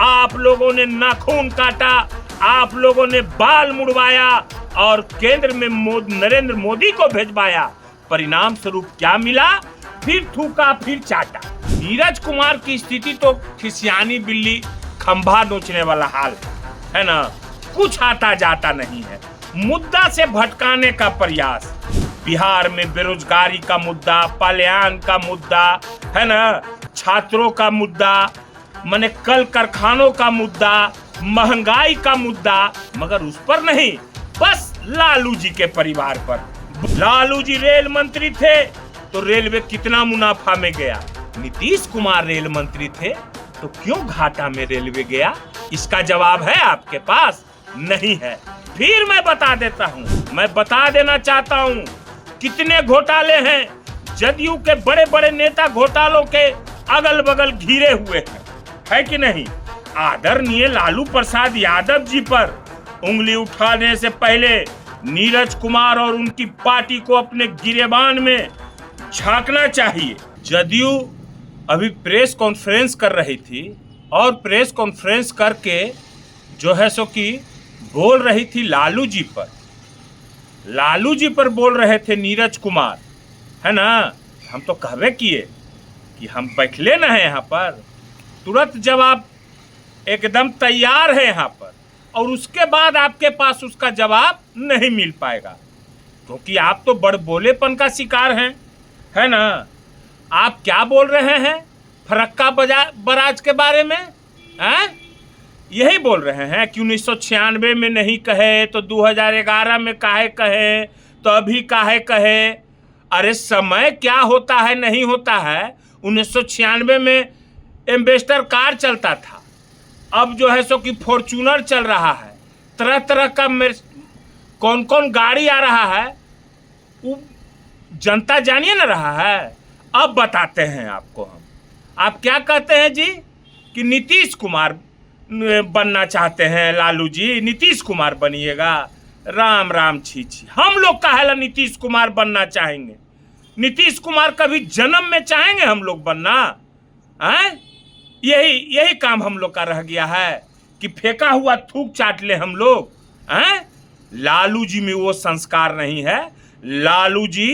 आप लोगों ने नाखून काटा, आप लोगों ने बाल मुड़वाया और केंद्र में नरेंद्र मोदी को भेजवाया। परिणाम स्वरूप क्या मिला? फिर थूका फिर चाटा। नीरज कुमार की स्थिति तो खिसियानी बिल्ली खंभा नोचने वाला हाल है ना। कुछ आता जाता नहीं है। मुद्दा से भटकाने का प्रयास। बिहार में बेरोजगारी का मुद्दा, पलायन का मुद्दा है ना, छात्रों का मुद्दा, माने कल कारखानों का मुद्दा, महंगाई का मुद्दा, मगर उस पर नहीं, बस लालू जी के परिवार पर। लालू जी रेल मंत्री थे तो रेलवे कितना मुनाफा में गया। नीतीश कुमार रेल मंत्री थे तो क्यों घाटा में रेलवे गया? इसका जवाब है आपके पास? नहीं है। फिर मैं बता देता हूँ, मैं बता देना चाहता हूँ कितने घोटाले हैं। जदयू के बड़े बड़े नेता घोटालों के अगल बगल घिरे हुए हैं, है कि नहीं? आदरणीय लालू प्रसाद यादव जी पर उंगली उठाने से पहले नीरज कुमार और उनकी पार्टी को अपने गिरेबान में झांकना चाहिए। जदयू अभी प्रेस कॉन्फ्रेंस कर रही थी और प्रेस कॉन्फ्रेंस करके जो है सो कि बोल रही थी लालू जी पर बोल रहे थे नीरज कुमार, है ना। हम तो कहवे किए कि हम बैठले न हैं यहाँ पर, तुरंत जवाब एकदम तैयार है यहाँ पर, और उसके बाद आपके पास उसका जवाब नहीं मिल पाएगा क्योंकि आप तो बड़ बोलेपन का शिकार हैं, है ना। आप क्या बोल रहे हैं फरक्का बराज के बारे में? हैं? यही बोल रहे हैं कि 1996 में नहीं कहे तो 2011 में काहे कहे, तो अभी काहे कहे। अरे समय क्या होता है नहीं होता है। 1996 में एम्बेसडर कार चलता था, अब जो है सो कि फॉर्च्यूनर चल रहा है, तरह तरह का कौन कौन गाड़ी आ रहा है वो जनता जानिए ना रहा है। अब बताते हैं आपको हम। आप क्या कहते हैं जी कि नीतीश कुमार बनना चाहते हैं लालू जी, नीतीश कुमार बनिएगा। राम राम छी छी, हम लोग काहेला नीतीश कुमार बनना चाहेंगे? नीतीश कुमार कभी जन्म में चाहेंगे हम लोग बनना? हैं? यही काम हम लोग का रह गया है कि फेंका हुआ थूक चाट ले हम लोग। हैं? लालू जी में वो संस्कार नहीं है। लालू जी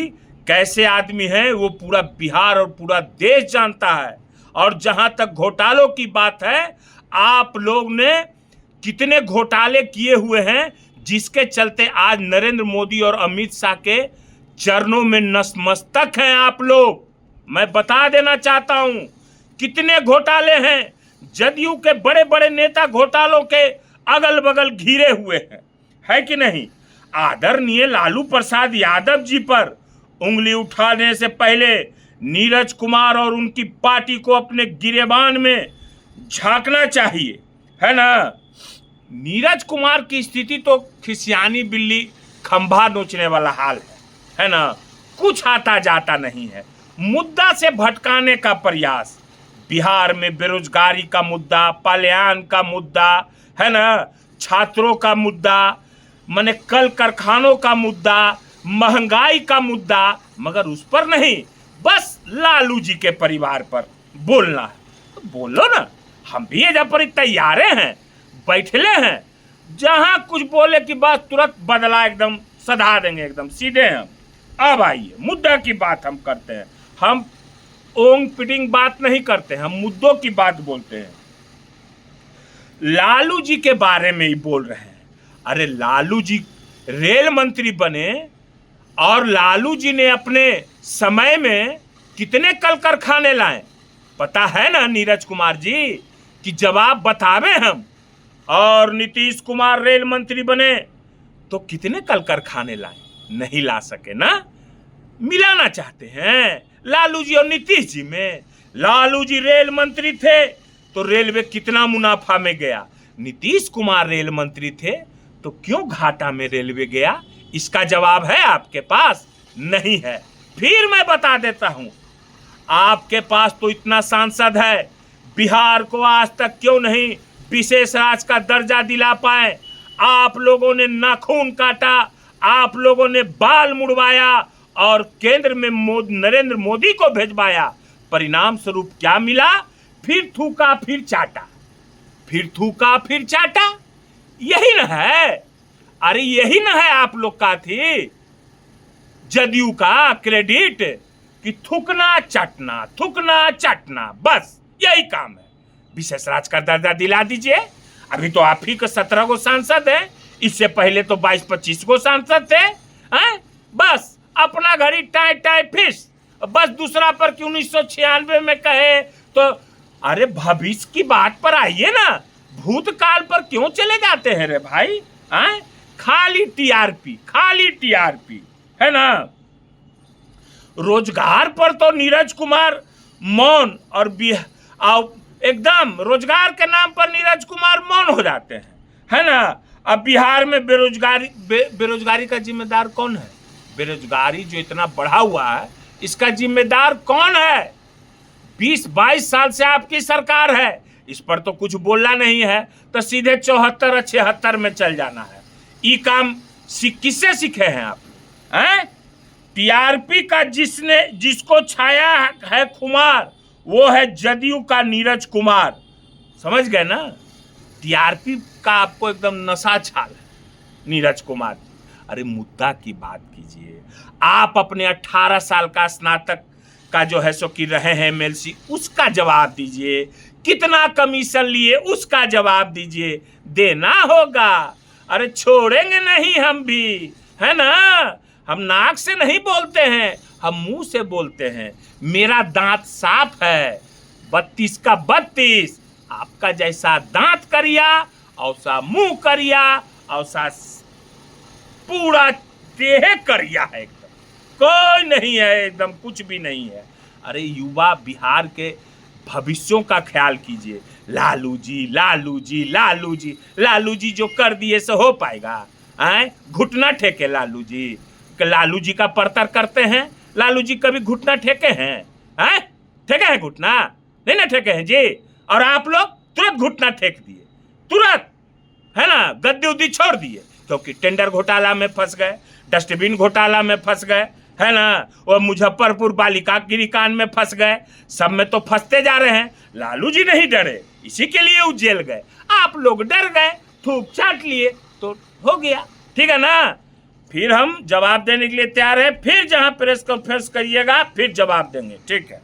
कैसे आदमी हैं वो पूरा बिहार और पूरा देश जानता है। और जहां तक घोटालों की बात है, आप लोग ने कितने घोटाले किए हुए हैं जिसके चलते आज नरेंद्र मोदी और अमित शाह के चरणों में नतमस्तक हैं आप लोग। मैं बता देना चाहता हूं कितने घोटाले हैं। जदयू के बड़े बड़े नेता घोटालों के अगल बगल घिरे हुए हैं, है कि नहीं? आदरणीय लालू प्रसाद यादव जी पर उंगली उठाने से पहले नीरज कुमार और उनकी पार्टी को अपने गिरेबान में झांकना चाहिए, है ना। नीरज कुमार की स्थिति तो खिसियानी बिल्ली खंभा नोचने वाला हाल है ना। कुछ आता जाता नहीं है। मुद्दा से भटकाने का प्रयास। बिहार में बेरोजगारी का मुद्दा, पलायन का मुद्दा, है ना, छात्रों का मुद्दा, माने कल कारखानों का मुद्दा, महंगाई का मुद्दा, मगर उस पर नहीं, बस लालू जी के परिवार पर बोलना है। तो बोलो ना, हम भी एजा पर तैयारे हैं, बैठले हैं। जहां कुछ बोले की बात तुरंत बदला एकदम सधा देंगे, एकदम सीधे हम। अब आइए मुद्दा की बात हम करते हैं। हम ओंग पिटिंग बात नहीं करते, हम मुद्दों की बात बोलते हैं। लालू जी के बारे में ही बोल रहे हैं। अरे लालू जी रेल मंत्री बने और लालू जी ने अपने समय में कितने कल कारखाने लाए, पता है ना नीरज कुमार जी? कि जवाब बतावे हम। और नीतीश कुमार रेल मंत्री बने तो कितने कल कारखाने लाए? नहीं ला सके ना। मिलाना चाहते हैं लालू जी और नीतीश जी में। लालू जी रेल मंत्री थे तो रेलवे कितना मुनाफा में गया। नीतीश कुमार रेल मंत्री थे तो क्यों घाटा में रेलवे गया? इसका जवाब है आपके पास? नहीं है। फिर मैं बता देता हूं, आपके पास तो इतना सांसद है, बिहार को आज तक क्यों नहीं विशेष राज्य का दर्जा दिला पाए? आप लोगों ने नाखून काटा, आप लोगों ने बाल मुड़वाया और केंद्र में नरेंद्र मोदी को भेजवाया। परिणाम स्वरूप क्या मिला? फिर थूका फिर चाटा। फिर थूका फिर चाटा, यही ना है। अरे यही ना है आप लोग का थी जदयू का क्रेडिट कि थूकना चाटना, बस यही काम है। विशेष राज का दर्जा दिला दीजिए। अभी तो आप ही के 17 गो सांसद हैं, इससे पहले तो 22-25 गो सांसद थे। हैं? बस अपना घड़ी टाई टाई फिश, बस दूसरा पर कि 1996 में कहे तो। अरे भविष्य की बात पर आइए ना, भूतकाल पर क्यों चले जाते हैं रे भाई? हैं? खाली टीआरपी है ना। रोजगार पर तो नीरज कुमार मौन और एकदम रोजगार के नाम पर नीरज कुमार मौन हो जाते हैं, है ना। अब बिहार में बेरोजगारी का जिम्मेदार कौन है? बेरोजगारी जो इतना बढ़ा हुआ है, इसका जिम्मेदार कौन है? 20-22 साल से आपकी सरकार है, इस पर तो कुछ बोलना नहीं है, तो सीधे 74-76 में चल जाना है। ये काम किससे सीखे हैं आप? हैं? टीआरपी का जिसको छाया है खुमार, वो है जदयू का नीरज कुमार। समझ गए ना? टीआरपी का आपको एकदम नशा छाल है नीरज कुमार। अरे मुद्दा की बात कीजिए। आप अपने 18 साल का स्नातक का जो है सो कि रहे हैं एमएलसी, उसका जवाब दीजिए। कितना कमीशन लिए उसका जवाब दीजिए। देना होगा। अरे छोड़ेंगे नहीं हम भी, है ना। हम नाक से नहीं बोलते हैं, हम मुंह से बोलते हैं। मेरा दांत साफ है, 32 का 32। आपका जैसा दांत करिया, औसा मुंह करिया, औसा पूरा देह करिया है। एकदम कोई नहीं है, एकदम कुछ भी नहीं है। अरे युवा बिहार के भविष्यों का ख्याल कीजिए। लालू जी जो कर दिए से हो पाएगा? घुटना ठेके लालू जी का परतर करते हैं। लालू जी कभी घुटना ठेके हैं? ठेके हैं घुटना? नहीं ना ठेके हैं जी। और आप लोग तुरंत घुटना ठेक दिए, तुरंत, है ना। गद्दी उद्दी छोड़ दिए, क्योंकि टेंडर घोटाला में फंस गए, डस्टबिन घोटाला में फंस गए, है ना। और मुजफ्फरपुर बालिका गिरिकांड में फंस गए। सब में तो फंसते जा रहे हैं। लालू जी नहीं डरे, इसी के लिए वो जेल गए। आप लोग डर गए, थूक चाट लिए, तो हो गया। ठीक है ना। फिर हम जवाब देने के लिए तैयार हैं। फिर जहां प्रेस कॉन्फ्रेंस करिएगा, फिर जवाब देंगे। ठीक है।